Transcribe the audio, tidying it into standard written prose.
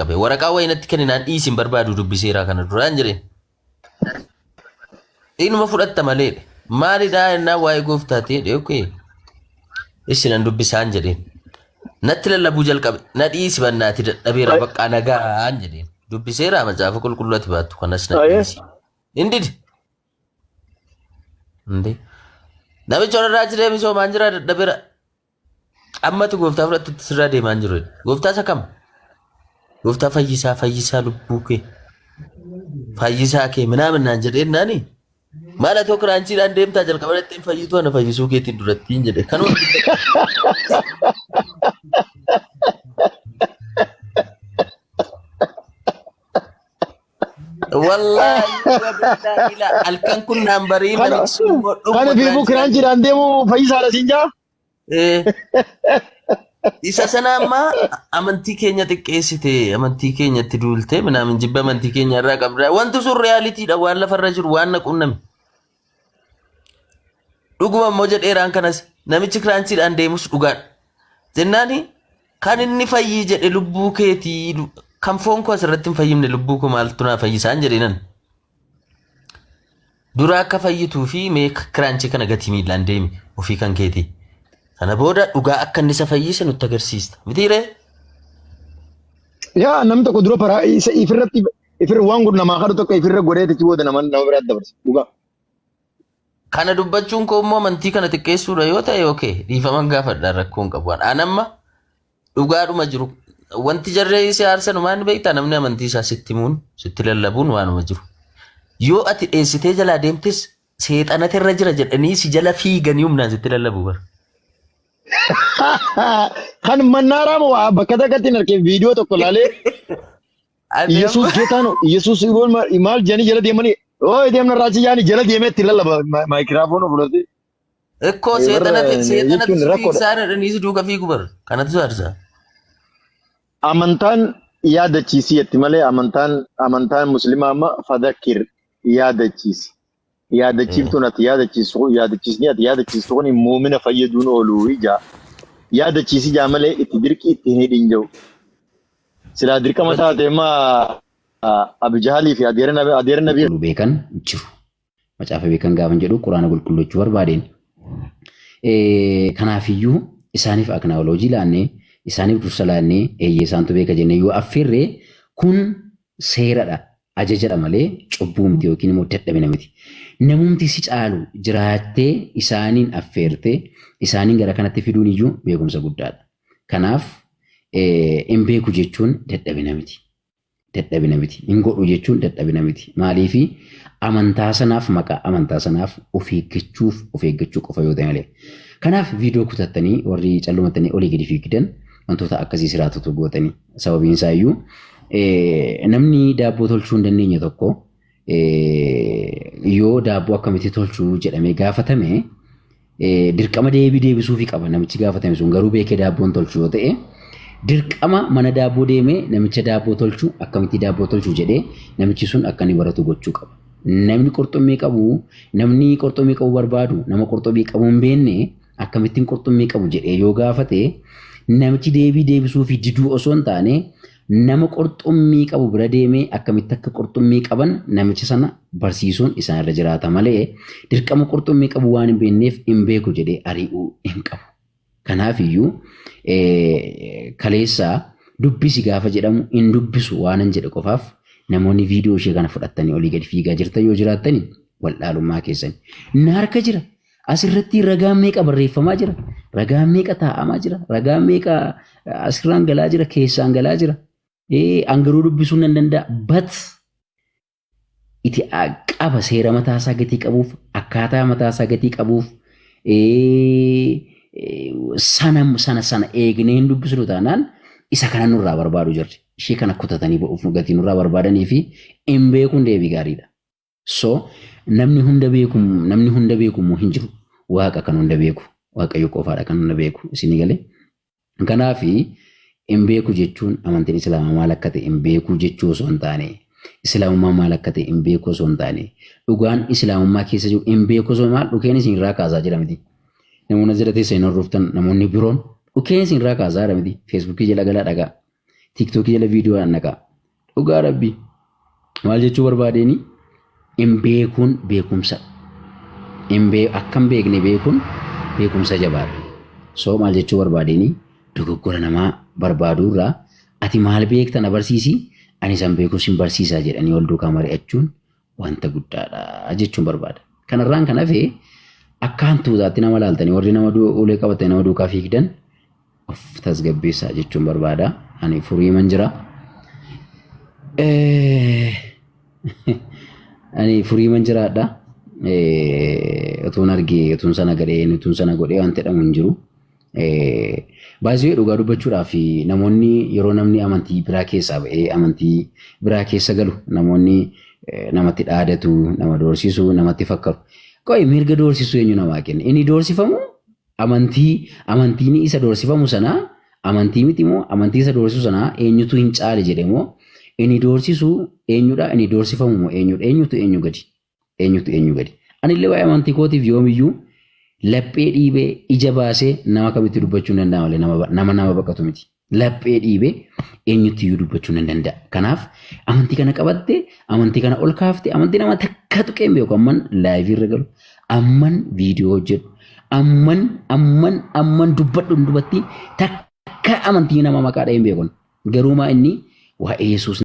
jalqabe waraqaa wayinatti kenninaan dhiisin barbaadu dubbiseeraa kana duraan jireen. Inuma fudhatta malee maalidhaa ennaa waa'ee gooftaatee dheekee isinan dubbisaan jedheen. Natti lallabuu jalqabe na dhiisi bannaati dadhabeera baqqaa nagaan jedheen. Dubbiseeraa macaafa qulqulluutti baattu kanas na dhiisi. Indidi. Indi. Namicha warraa jiree misoomaan jira dadhabeera. Ammatu gooftaa fudhattutti sirraa deemaan jiru. Gooftaa isa kam? Gooftaa fayyisaa lubbuu kee. Fayyisaa kee minaamin naan jedheen naani. Maala tokko raanchiidhaan deemtaa jalqabaatti hin fayyitu ana fayyisuu keetiin duratti hin jedhe. Kanuma. Wallahi halkan kun naan barii namichi kana fiigu raanchiidhaan deemu fayyisaadha siin jaa? Isa sana amma amantii keenya xiqqeessite amantii keenyatti duulte minaamin jibba amantii keenya irraa qabda wanti sun reaalitiidha waan lafarra jiru waan naqunname dhuguma immoo jedheeraan kanas namichi kiraanchiidhaan deemus dhugaadha jennaani kan inni fayyii jedhe lubbuu keetii kan foon koo asirratti hin fayyimne lubbuu koo maaltu naa fayyisaan jedheenan dura akka fayyituu fi mee kiraanchii kana gatii miilaan deemi ofii kan keetii. Kana booda dhugaa akka inni isa fayyise nutti agarsiista. Mitiiree? Yaa namni tokko dura paraa isa ifirra waan gurna namaa kadhu tokko ifirra godheetichi booda nama biraatti dabarsa. Dhugaa. Kana dubbachuun koo immoo amantii kana xiqqeessuudha yoo ta'e okay dhiifama gaafadhaan rakkoo hin qabu. Anamma dhugaadhuma jiru. Wanti jarree isa aarsan maal beektaa namni amantii isaa sitti himuun sitti lallabuun waanuma jiru. Yoo ati dheessitee jalaa deemtes seexanatu irra jira jedhanii si jala fiiganii humnaan sitti lallabu bara. Kan mannaara moo bakka tokkotti narkee viidiyoo tokko laalee Yesuus geetaano Yesuus maal janii jala deemanii deemna raachi yaani jala deemee itti lallaba maayikiraafoon fudhatee. Ekkoo seexanatu fiigsaadha dhaniis duuka fiigu bara kanatu saarsa. Amantaan yaadachiisii jetti malee amantaan musliimaa amma fadakir yaadachiisi. Yaadachiiftuun ati yaadachiisni ati yaadachiistu kun muumina fayyaduun ooluu ija yaadachiisi jaa malee itti dirqii itti hin hidhin jiru. Silaa dirqama taatee Abijahalii fi adeera nabii. Beekan jiru. Macaafa beekan gaafa jedhu quraana qulqullachuu barbaadeen. Kanaafiyyuu isaaniif aknaawoloojii laannee isaaniif dursa laannee eeyyee isaantu beeka jennee yoo affeerree kun seeradha. Ajajadha malee cubbuu miti yookiin immoo dadhabina miti. Namumti si caalu jiraattee isaaniin affeertee isaaniin gara kanatti fiduun iyyuu beekumsa guddaadha. Kanaaf hin beeku jechuun dadhabina miti. Dadhabina miti. Hin godhu jechuun dadhabina miti. Maaliifi amantaa sanaaf maqaa amantaa sanaaf of eeggachuu qofa yoo ta'e malee. Kanaaf viidiyoo kutattanii warri callumattanii olii gadi fiigdan wantoota akkasii siraatutu gootanii sababiin isaa iyyuu namni daabboo tolchuu hin dandeenye tokko yoo daabboo akkamitti tolchuu jedhamee gaafatame dirqama deebisuufii qaba namichi gaafatame sun garuu beekee daabboon tolchuu yoo ta'e dirqama mana daabboo deemee namicha daabboo tolchuu akkamitti daabboo tolchuu jedhee namichi sun akka inni baratu gochuu qaba. Namni qorxummii qabu barbaadu nama qorxummii qabu hin beekne akkamittiin qorxummii qabu jedhee yoo gaafate namichi deebisuufii diduu osoo hin taane nama qorxummii qabu bira deemee akkamitti akka qorxummii qaban namicha sana barsiisuun isaan irra jiraata malee dirqama qorxummii qabu waan hin beekneef hin beeku jedhee ari'uu hin qabu. Kanaafiyyuu kaleessaa dubbisi gaafa jedhamu hin dubbisu waan hin jedhe qofaaf namoonni viidiyoo ishee kana fudhattanii olii gadi fiigaa jirtan yoo jiraattanii waldhaalummaa keessan na harka jira. Asirratti ragaan meeqa barreeffamaa jira? Ragaan meeqa taa'amaa jira? Ragaan meeqa asirraan galaa jira? Keessaan galaa jira? Angaruu dubbisuu nan danda'a. Bat itti qaba seera mataasaa gatii qabuuf akkaataa mataasaa gatii qabuuf sana eegnee hin dubbisnu taanaan isa kana nurraa barbaadu jirti. Ishee kana kutatanii ba'uuf gatii nurraa barbaadanii fi hin beekuun deebii gaariidha. So namni hunda beeku hin jiru. Waaqa kan hunda beeku. Waaqayyo qofaadha kan hunda beeku. Isin galee. Kanaaf hin beeku jechuun amantiin islaamaa maal akka ta'e hin beeku jechuu osoo hin taane islaamummaa maal akka ta'e hin beeku osoo hin taane dhugaan islaamummaa keessa jiru hin beeku osoo maal dhukeen isin irraa kaasaa jira miti. Namoonni jira teessa hin hordoftan namoonni biroon dhukeen isin irraa kaasaa jira miti. Feesbuukii jala galaa dhagaa. TikTokii jala viidiyoo naqa. Dhugaa rabbi maal jechuu barbaadeni hin beekuun beekumsa. Akkam beekne beekuun beekumsa jabaadha. So maal jechuu barbaadeni dogoggora namaa barbaadurraa ati maal beektan abarsiisi ani san beekuu sin barsiisaa jedhanii wal duukaa mari'achuun wanta guddaadha jechuun barbaada. Kanarraan kan hafe akkaan tuutaatti nama laaltanii warri nama ulee qabatanii nama duukaa fiigdan of tasgabbeessaa jechuun barbaada. Ani furiiman jira. Ani furiiman jiraadha. Utuun argee utuun sana gadhee utuun sana godhee waan jedhamu hin jiru. Baay'ee dhugaa dubbachuudhaaf namoonni yeroo namni amantii biraa keessaa ba'ee amantii biraa keessa galu namoonni namatti dhaadatu, nama doorsisu, namatti fakkaatu. Qo'i mirga doorsisu eenyu namaa kenna? Inni doorsifamu amantiin isa doorsifamu sanaa amantii miti moo amantii isa doorsisu sanaa eenyutu hin caale jedhe moo inni doorsisu eenyudha? Inni doorsifamu moo eenyudha? Eenyutu eenyu gadi? Eenyutu eenyu gadi? Ani illee waa'ee amantii kootiif yoomiyyuu laphee dhiibee ija baasee nama kamitti dubbachuu hin danda'a malee nama baqatu miti. Laphee dhiibee eenyutti iyyuu dubbachuu hin danda'a. Kanaaf amantii kana qabatte amantii kana ol kaafte amantii nama takka tuqee hin beeku amman laayivii irra galu amman viidiyoo hojjedhu amman dubbadhu dubatti takka amantii nama maqaa dhahee hin beekun. Garuu maa inni waa'ee Yesuus